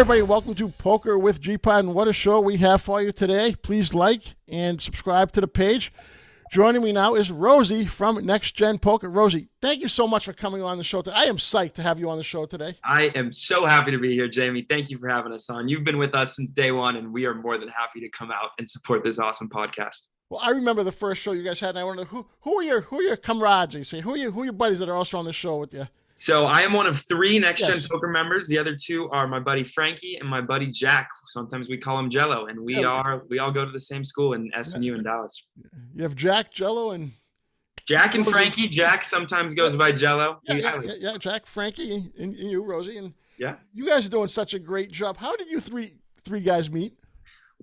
everybody, and welcome to Poker with G-Pod, and what a show we have for you today. Please like and subscribe to the page. Joining me now is Rosie from Next Gen Poker. Rosie, thank you so much for coming on the show today. I am psyched to have you on the show today. I am so happy to be here, Jamie. Thank you for having us on. You've been with us since day one, and we are more than happy to come out and support this awesome podcast. Well, I remember the first show you guys had, and I wondered who are your comrades? You say who are your buddies that are also on the show with you? So I am one of three Next Gen Poker members. The other two are my buddy Frankie and my buddy Jack. Sometimes we call him Jello, and we all go to the same school in SMU in Dallas. You have Jack, Jello, and Jack and Frankie. Jack sometimes goes by Jello. Yeah, Jack, Frankie, and you, Rosie, and yeah. You guys are doing such a great job. How did you three guys meet?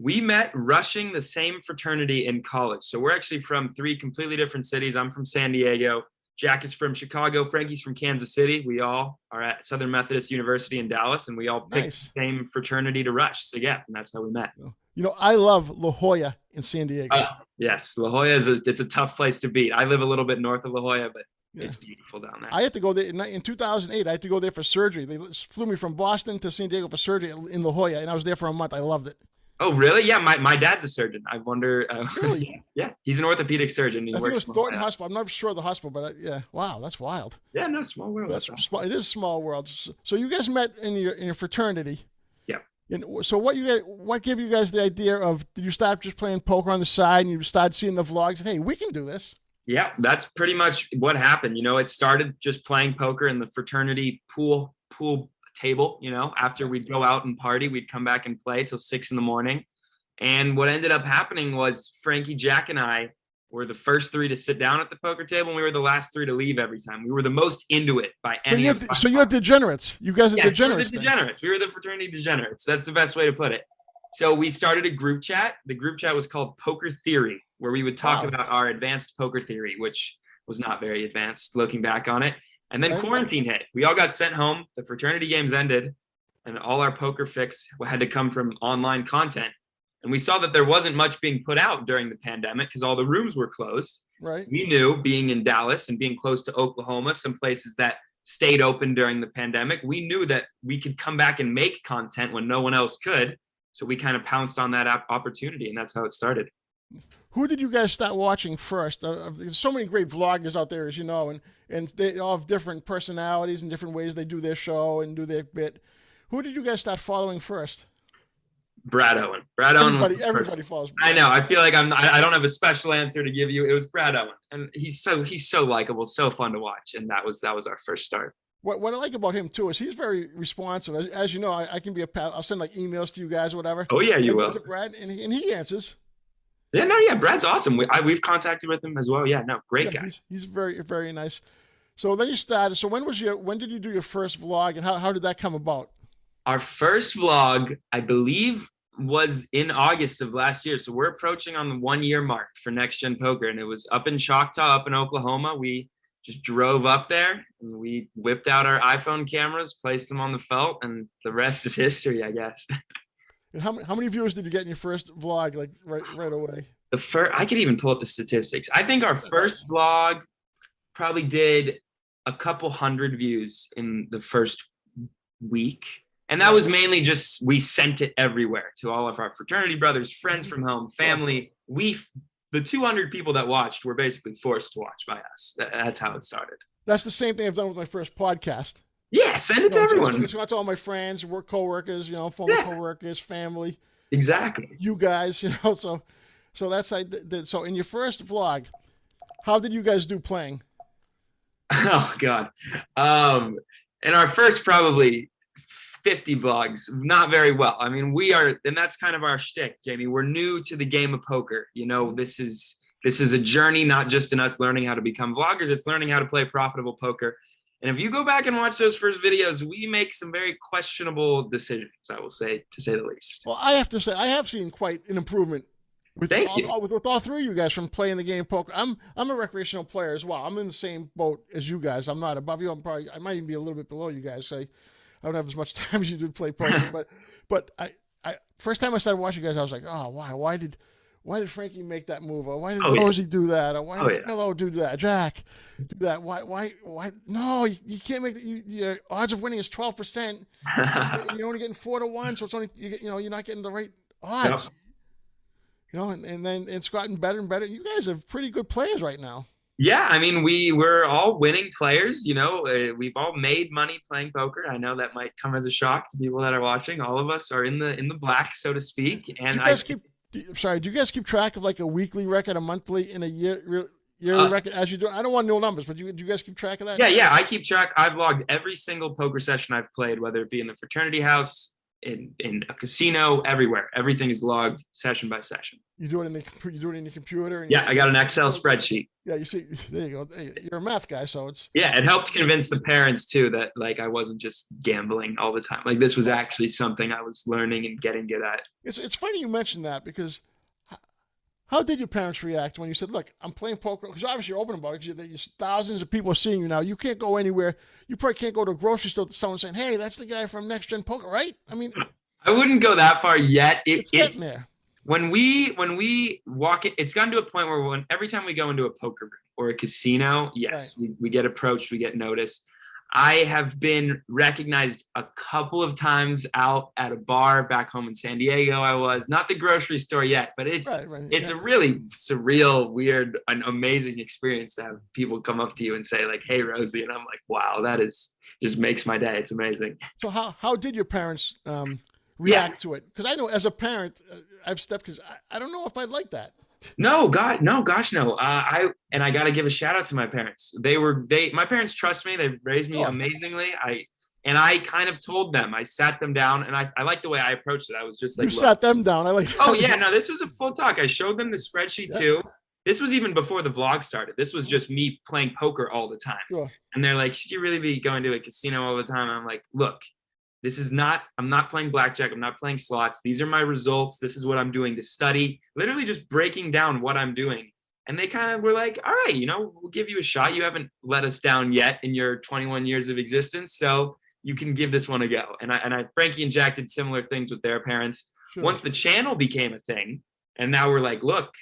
We met rushing the same fraternity in college. So we're actually from three completely different cities. I'm from San Diego. Jack is from Chicago. Frankie's from Kansas City. We all are at Southern Methodist University in Dallas, and we all picked the same fraternity to rush. So yeah, and that's how we met. You know, I love La Jolla in San Diego. Yes, La Jolla it's a tough place to beat. I live a little bit north of La Jolla, but it's beautiful down there. I had to go there in 2008. I had to go there for surgery. They flew me from Boston to San Diego for surgery in La Jolla, and I was there for a month. I loved it. Oh, really? Yeah, my dad's a surgeon. I wonder. Really? Yeah, he's an orthopedic surgeon. I think it was Thornton Hospital. I'm not sure of the hospital, but yeah. Wow, that's wild. Yeah, no, small world. It is a small world. So you guys met in your fraternity. Yeah. And so what gave you guys the idea of? Did you start just playing poker on the side, and you started seeing the vlogs? And, hey, we can do this. Yeah, that's pretty much what happened. You know, it started just playing poker in the fraternity pool table. You know, after we'd go out and party, we'd come back and play till 6 a.m. And what ended up happening was Frankie, Jack, and I were the first three to sit down at the poker table, and we were the last three to leave every time. We were the most into it by any. So you're degenerates. You guys are degenerates. We were the degenerates. We were the fraternity degenerates. That's the best way to put it. So we started a group chat. The group chat was called Poker Theory, where we would talk about our advanced poker theory, which was not very advanced looking back on it. And then quarantine hit. We all got sent home. The fraternity games ended, and all our poker fix had to come from online content. And we saw that there wasn't much being put out during the pandemic because all the rooms were closed. Right. We knew, being in Dallas and being close to Oklahoma, some places that stayed open during the pandemic, we knew that we could come back and make content when no one else could. So we kind of pounced on that opportunity, and that's how it started. Who did you guys start watching first? There's so many great vloggers out there, as you know, and they all have different personalities and different ways they do their show and do their bit. Who did you guys start following first? Brad Owen. Everybody follows Brad. I know. I feel like I don't have a special answer to give you. It was Brad Owen, and he's so likable, so fun to watch, and that was our first start. What I like about him too is he's very responsive. As you know, I can be a pal. I'll send like emails to you guys or whatever. Oh yeah, you will. To Brad, and he answers. Yeah, Brad's awesome. We've contacted with him as well. Yeah, no, great guy. He's very, very nice. So then you started. So when did you do your first vlog, and how did that come about? Our first vlog, I believe, was in August of last year. So we're approaching on the 1 year mark for Next Gen Poker, and it was up in Choctaw, up in Oklahoma. We just drove up there, and we whipped out our iPhone cameras, placed them on the felt, and the rest is history, I guess. And how many viewers did you get in your first vlog, like right away? I could even pull up the statistics. I think our first vlog probably did a couple hundred views in the first week. And that was mainly just, we sent it everywhere to all of our fraternity brothers, friends from home, family. The 200 people that watched were basically forced to watch by us. That's how it started. That's the same thing I've done with my first podcast. Yeah, send it to everyone. It's to all my friends, coworkers, former coworkers, family. Exactly. You guys, so that's so in your first vlog, how did you guys do playing? Oh God. In our first probably 50 vlogs, not very well. I mean, and that's kind of our shtick, Jamie. We're new to the game of poker. You know, this is a journey, not just in us learning how to become vloggers. It's learning how to play profitable poker. And if you go back and watch those first videos, we make some very questionable decisions, I will say, to say the least. Well, I have to say, I have seen quite an improvement with all three of you guys from playing the game of poker. I'm a recreational player as well. I'm in the same boat as you guys. I'm not above you. I might even be a little bit below you guys. I don't have as much time as you do play poker, but I first time I started watching you guys, I was like, oh, why why did Frankie make that move? Or why did Oh, yeah. Rosie do that? Or why Oh, did yeah. Hello do that? Jack do that? Why? No, you can't make that. Your odds of winning is 12%. You're only getting 4-1, so it's only you're not getting the right odds. Yep. And then it's gotten better and better. You guys are pretty good players right now. Yeah, I mean, we're all winning players. We've all made money playing poker. I know that might come as a shock to people that are watching. All of us are in the black, so to speak. And Do you guys keep track of like a weekly record, a monthly, and a yearly record as you do? I don't want to know numbers, but do you guys keep track of that? Yeah, I keep track. I've logged every single poker session I've played, whether it be in the fraternity house, in a casino, everywhere. Everything is logged session by session. You do it in your computer. Yeah, I got an Excel spreadsheet. Yeah, you see, there you go. You're a math guy, so it's. Yeah, it helped convince the parents too that like I wasn't just gambling all the time. Like this was actually something I was learning and getting good at. It's funny you mentioned that, because how did your parents react when you said, "Look, I'm playing poker"? Because obviously you're open about it. Because thousands of people are seeing you now. You can't go anywhere. You probably can't go to a grocery store to someone saying, "Hey, that's the guy from Next Gen Poker," right? I mean, I wouldn't go that far yet. It's getting there. When we walk it, it's gotten to a point where every time we go into a poker room or a casino, yes, Right. we get approached, we get noticed. I have been recognized a couple of times out at a bar back home in San Diego. I was not the grocery store yet, but it's a really surreal, weird, and amazing experience to have people come up to you and say like, "Hey, Rosie," and I'm like, "Wow, that is just makes my day. It's amazing." So how did your parents react to it? Because I know as a parent, I've stepped because I don't know if I'd like that. No, gosh, no. I got to give a shout out to my parents. My parents trust me. They've raised me amazingly. I kind of told them, I sat them down, and I like the way I approached it. I was just like, you sat them down. I like. Oh yeah, no, this was a full talk. I showed them the spreadsheet too. This was even before the vlog started. This was just me playing poker all the time. Sure. And they're like, "Should you really be going to a casino all the time?" I'm like, "Look, I'm not playing blackjack. I'm not playing slots. These are my results. This is what I'm doing to study," literally just breaking down what I'm doing. And they kind of were like, "All right, we'll give you a shot. You haven't let us down yet in your 21 years of existence. So you can give this one a go." And Frankie and Jack did similar things with their parents. Sure. Once the channel became a thing, and now we're like, "Look,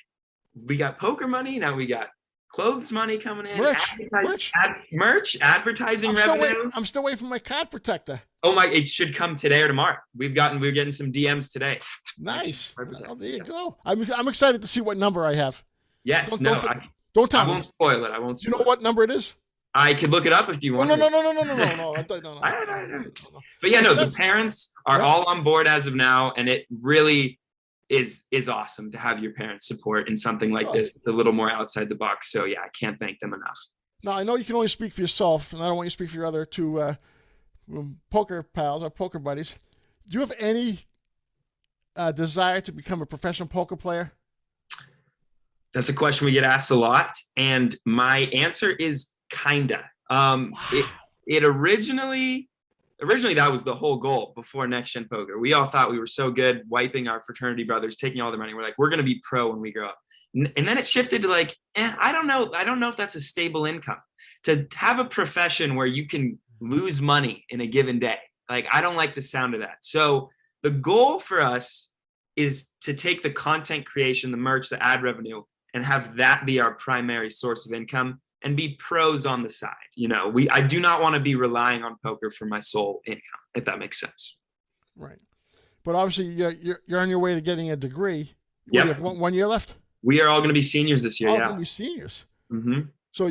we got poker money. Now we got clothes money coming in, merch, advertising revenue." I'm still waiting for my card protector. Oh my! It should come today or tomorrow. We're getting some DMs today. Nice. Well, there you go. I'm excited to see what number I have. Yes. Don't tell me. I won't spoil it. I won't. You know what number it is? I could look it up if you want. No. But yeah, no. The parents are all on board as of now, and it really is awesome to have your parents' support in something like this. It's a little more outside the box. So yeah, I can't thank them enough. Now I know you can only speak for yourself, and I don't want you to speak for your other two poker pals or poker buddies. Do you have any desire to become a professional poker player? That's a question we get asked a lot, and my answer is kinda. Wow. It originally that was the whole goal before Next Gen Poker. We all thought we were so good, wiping our fraternity brothers, taking all their money. We're like, we're going to be pro when we grow up. And then it shifted to like, I don't know if that's a stable income. To have a profession where you can lose money in a given day, like I don't like the sound of that. So the goal for us is to take the content creation, the merch, the ad revenue, and have that be our primary source of income and be pros on the side. I do not want to be relying on poker for my sole income, if that makes sense. Right. But obviously you're on your way to getting a degree. Yeah. You have 1 year left? We are all going to be seniors this year. All going to be seniors. Mm-hmm. So are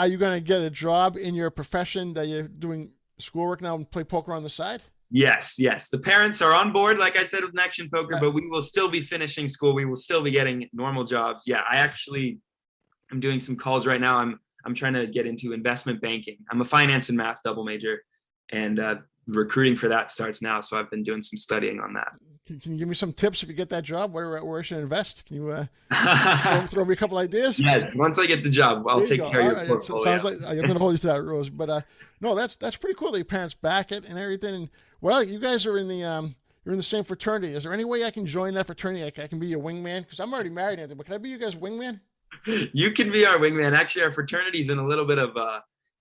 you gonna get a job in your profession that you're doing schoolwork now and play poker on the side? Yes. The parents are on board, like I said, with Next Gen Poker, but we will still be finishing school. We will still be getting normal jobs. Yeah, I'm doing some calls right now. I'm trying to get into investment banking. I'm a finance and math double major, and recruiting for that starts now. So I've been doing some studying on that. Can you give me some tips if you get that job? Where I should invest? Can you throw me a couple ideas? Yes, once I get the job, I'll take care of your portfolio. Sounds like I'm going to hold you to that, Rose. But no, that's pretty cool that your parents back it and everything. And well, you guys are in the you're in the same fraternity. Is there any way I can join that fraternity? I can be your wingman because I'm already married, Anthony. But can I be you guys' wingman? You can be our wingman. Actually, our fraternity's in a little bit of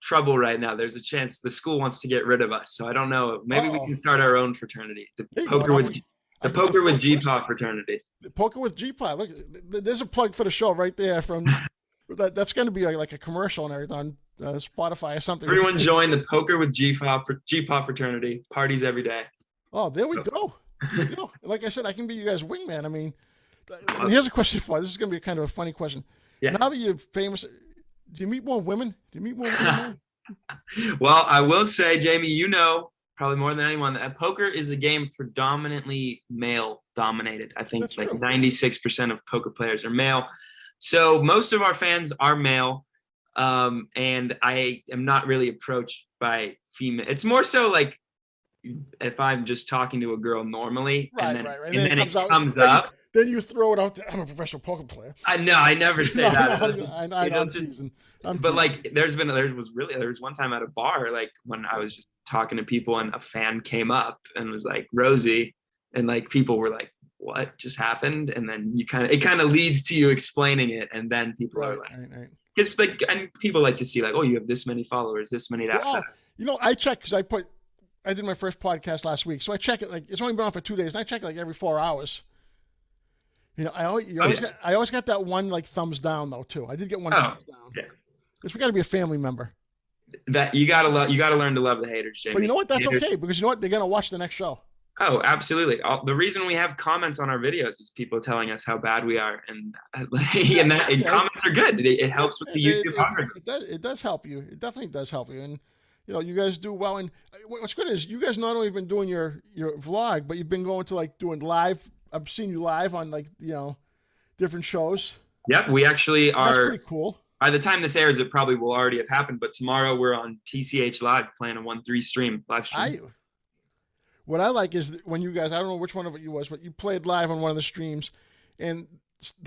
trouble right now. There's a chance the school wants to get rid of us. So I don't know. Maybe we can start our own fraternity. The Poker with G-Paw fraternity. Poker with G-Paw. Look, there's a plug for the show right there. From that's going to be like a commercial and everything on Spotify or something. Everyone join the Poker with G-Paw fraternity. Parties every day. Oh, there we go. Like I said, I can be you guys' wingman. I mean, here's a question for you. This is going to be kind of a funny question. Yeah. Now that you're famous, do you meet more women? Well, I will say, Jamie, you know probably more than anyone that poker is a game predominantly male dominated. I think like 96% of poker players are male. So most of our fans are male. And I am not really approached by female. It's more so like if I'm just talking to a girl normally, and then it comes up. Then you throw it out there. I'm a professional poker player. I know. I never say that. I'm teasing. But like, there was one time at a bar, like when I was just talking to people and a fan came up and was like, Rosie, and like people were like, what just happened? And then it kind of leads to you explaining it, and then people are like, because like, and people like to see like, oh, you have this many followers, this many that. Well, I check because I did my first podcast last week, so I check it like it's only been on for 2 days, and I check it like every 4 hours. I always got that one like thumbs down though too. I did get one thumbs down. Yeah. Because we got to be a family member. That you gotta learn to love the haters, Jamie. But you know what? That's okay, because you know what? They're gonna watch the next show. Oh, absolutely. The reason we have comments on our videos is people telling us how bad we are, and comments are good. It helps with the YouTube algorithm. It does help you. It definitely does help you, and you guys do well. And what's good is you guys not only have been doing your vlog, but you've been going to like doing live. I've seen you live on like different shows. Yep, we actually are. That's pretty cool. By the time this airs, it probably will already have happened. But tomorrow we're on TCH Live playing a 1-3 stream live stream. What I like is when you guys, I don't know which one of it you was, but you played live on one of the streams, and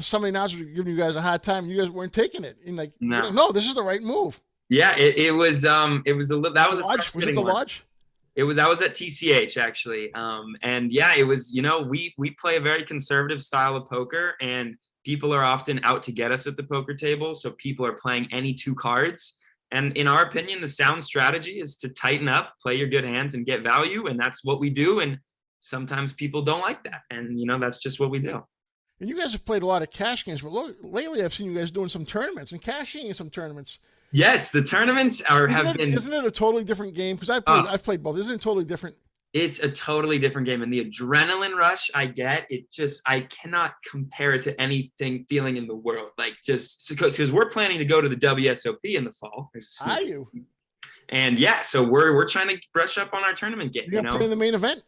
somebody announcers were giving you guys a hard time. And you guys weren't taking it. And like, no, this is the right move. Yeah, it was. That was a lodge. Was it the lodge? That was at TCH actually. And yeah, it was. We play a very conservative style of poker, and people are often out to get us at the poker table. So people are playing any 2 cards. And in our opinion, the sound strategy is to tighten up, play your good hands, and get value. And that's what we do. And sometimes people don't like that. And, that's just what we do. And you guys have played a lot of cash games. But lately, I've seen you guys doing some tournaments and cashing in some tournaments. Yes, the tournaments Isn't it a totally different game? Because I've played both. Isn't it totally different? It's a totally different game, and the adrenaline rush I get, I cannot compare it to anything feeling in the world. Like just because we're planning to go to the WSOP in the fall. Are you? And yeah, so we're trying to brush up on our tournament game. You're gonna play in the main event.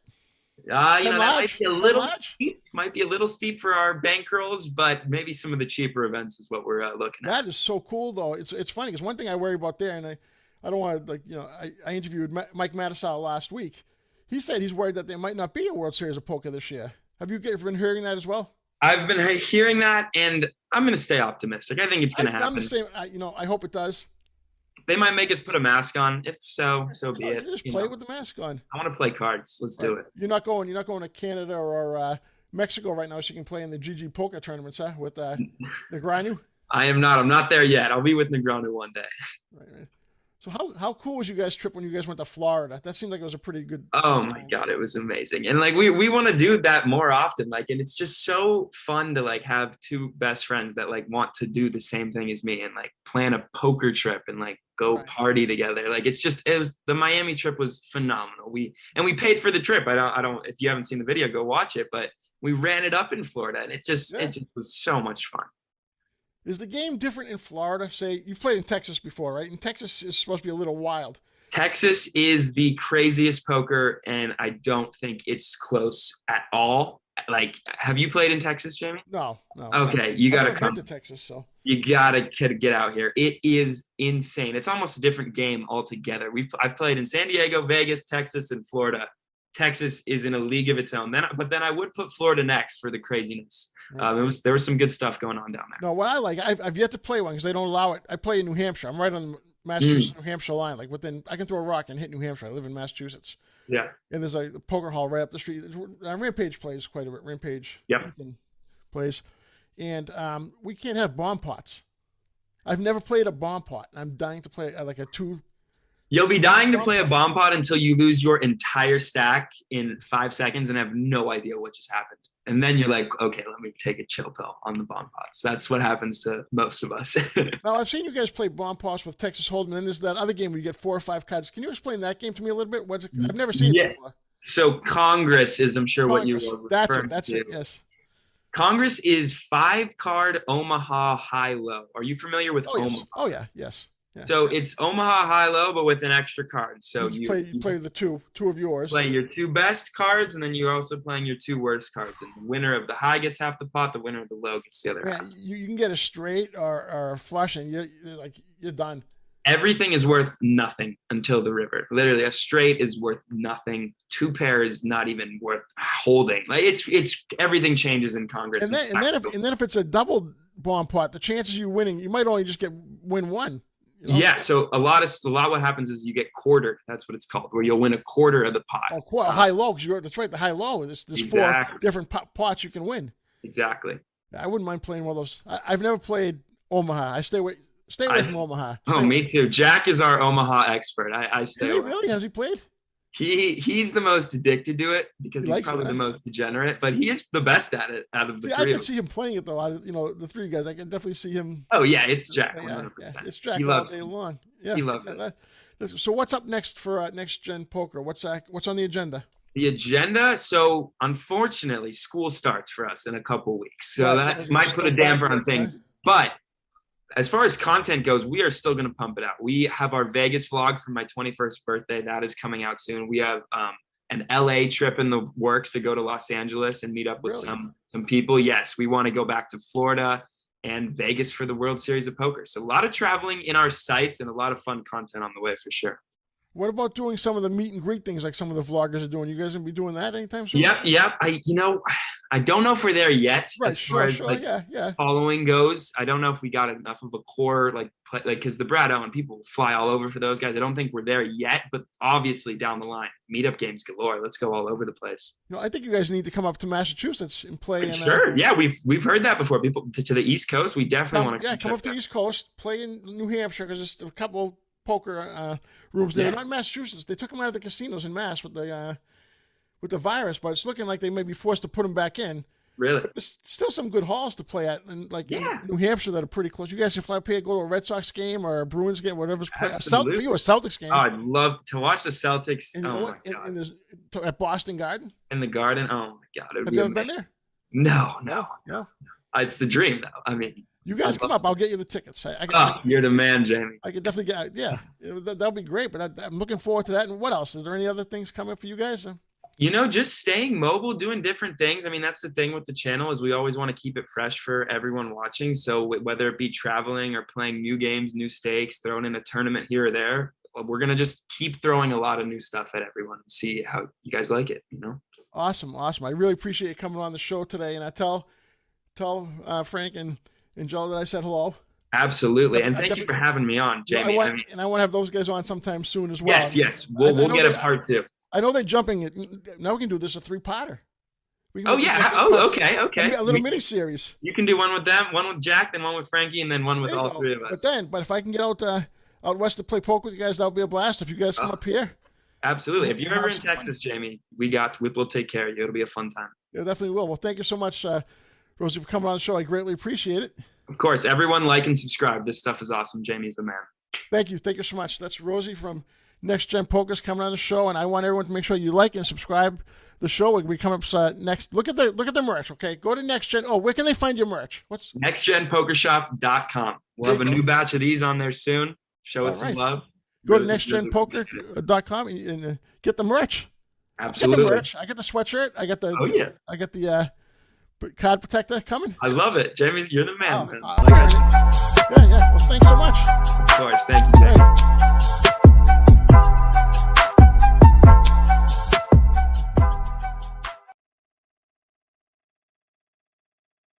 That might be a little steep. Might be a little steep for our bankrolls, but maybe some of the cheaper events is what we're looking at. That is so cool, though. It's funny because one thing I worry about there, and I don't want to I interviewed Mike Matusow last week. He said he's worried that there might not be a World Series of Poker this year. Have you been hearing that as well? I've been hearing that, and I'm going to stay optimistic. I think it's going to happen. I'm the same. I hope it does. They might make us put a mask on. If so, so be it. Just play with the mask on. I want to play cards. Let's do it. You're not going to Canada or Mexico right now, so you can play in the GG Poker tournaments, huh? With Negreanu. I am not. I'm not there yet. I'll be with Negreanu one day. Right. So how cool was you guys' trip when you guys went to Florida? That seemed like it was a pretty good. Oh my God, it was amazing. And like we want to do that more often. Like, and it's just so fun to like have 2 best friends that like want to do the same thing as me and like plan a poker trip and like go party together. Like the Miami trip was phenomenal. We paid for the trip. I don't if you haven't seen the video, go watch it. But we ran it up in Florida, and it just was so much fun. Is the game different in Florida? Say, you've played in Texas before, right? And Texas is supposed to be a little wild. Texas is the craziest poker, and I don't think it's close at all. Like, have you played in Texas, Jamie? No. Okay, you got to come to Texas, so you got to get out here. It is insane. It's almost a different game altogether. I've played in San Diego, Vegas, Texas, and Florida. Texas is in a league of its own. But then I would put Florida next for the craziness. There was some good stuff going on down there. No, what I like, I've yet to play one because they don't allow it. I play in New Hampshire. I'm right on the Massachusetts New Hampshire line. Like I can throw a rock and hit New Hampshire. I live in Massachusetts. Yeah. And there's a poker hall right up the street. Rampage plays quite a bit. Rampage. Yep. Plays, and we can't have bomb pots. I've never played a bomb pot. I'm dying to play like a 2 You'll be dying to play a bomb pot until you lose your entire stack in 5 seconds and have no idea what just happened. And then you're like, okay, let me take a chill pill on the bomb pots. That's what happens to most of us. Now, I've seen you guys play bomb pots with Texas Hold'em, and then there's that other game where you get 4 or 5 cards. Can you explain that game to me a little bit? What's it? I've never seen it before. So Congress is, I'm sure, what you were referring That's to. it, yes. Congress is 5-card Omaha high-low. Are you familiar with Omaha? Yes. Oh, yeah, yes. Yeah. So it's Omaha high-low, but with an extra card. So you play the two of yours. Play your 2 best cards, and then you're also playing your 2 worst cards. And the winner of the high gets half the pot. The winner of the low gets the other half. You can get a straight or a flush, and you're done. Everything is worth nothing until the river. Literally, a straight is worth nothing. 2 pair is not even worth holding. Like it's everything changes in Congress. And then if it's a double bomb pot, the chances of you winning, you might only just win one. You know? Yeah, so a lot what happens is you get quartered. That's what it's called, where you'll win a quarter of the pot. Oh, high low, because that's right, the high low. There's exactly 4 different pots you can win. Exactly. I wouldn't mind playing one of those. I've never played Omaha. I stay away from Omaha. Me too. Jack is our Omaha expert. I stay away. Really? Has he played? He's the most addicted to it because he's probably the most degenerate, but he is the best at it out of the 3. I can see him playing it though. The 3 guys, I can definitely see him. Oh yeah, it's Jack. Yeah, it's Jack all day long. Yeah, he loves it. So what's up next for Next Gen Poker? What's on the agenda? The agenda. So unfortunately, school starts for us in a couple weeks, so that might put a damper on things. But as far as content goes, we are still going to pump it out. We have our Vegas vlog for my 21st birthday. That is coming out soon. We have an LA trip in the works to go to Los Angeles and meet up with some people. Yes, we want to go back to Florida and Vegas for the World Series of Poker. So a lot of traveling in our sites and a lot of fun content on the way for sure. What about doing some of the meet and greet things like some of the vloggers are doing? You guys gonna be doing that anytime soon? Yep. I don't know if we're there yet. Right, as far as following goes. I don't know if we got enough of a core because the Brad Owen people fly all over for those guys. I don't think we're there yet, but obviously down the line, meetup games galore. Let's go all over the place. I think you guys need to come up to Massachusetts and play. Sure. Yeah, we've heard that before. People to the East Coast. We definitely want to. Yeah, come up to the East Coast, play in New Hampshire because there's a couple poker rooms there. Not in Massachusetts. They took them out of the casinos in Mass with the virus, but it's looking like they may be forced to put them back in. Really? But there's still some good halls to play at, and in New Hampshire that are pretty close. You guys should go to a Red Sox game or a Bruins game, whatever's playing. For you, a Celtics game. Oh, I'd love to watch the Celtics. At Boston Garden. In the Garden. Oh my God! Have you ever been there? No. It's the dream, though. I mean. You guys come up. I'll get you the tickets. You're the man, Jamie. I could definitely get. Yeah, that'll be great. But I'm looking forward to that. And what else? Is there any other things coming for you guys? Just staying mobile, doing different things. I mean, that's the thing with the channel is we always want to keep it fresh for everyone watching. So whether it be traveling or playing new games, new stakes, throwing in a tournament here or there, we're gonna just keep throwing a lot of new stuff at everyone and see how you guys like it. Awesome. I really appreciate you coming on the show today. And I tell Frank and Joe that I said hello. Absolutely. And thank you for having me on, Jamie. I want to have those guys on sometime soon as well. Yes. We'll get a part 2. I know they're jumping it. Now we can do this a 3-parter. Okay. A little mini series. You can do one with them, one with Jack, then one with Frankie, and then one with all 3 of us. But if I can get out west to play poker with you guys, that'll be a blast. If you guys come up here. Absolutely. If you're ever in Texas, Jamie, we'll take care of you. It'll be a fun time. Yeah, definitely will. Well, thank you so much, Rosie, for coming on the show. I greatly appreciate it. Of course. Everyone like and subscribe. This stuff is awesome. Jamie's the man. Thank you. Thank you so much. That's Rosie from Next Gen Poker's coming on the show, and I want everyone to make sure you like and subscribe the show. We'll be coming up next. Look at the merch, okay? Go to Next Gen. Oh, where can they find your merch? What's nextgenpokershop.com. We'll have a new batch of these on there soon. Show it some love. Go to nextgenpoker.com and get the merch. Absolutely. I get the merch. I get the sweatshirt. I get the card protector coming. I love it. Jamie, you're the man. Yeah. Well, thanks so much. Sorry.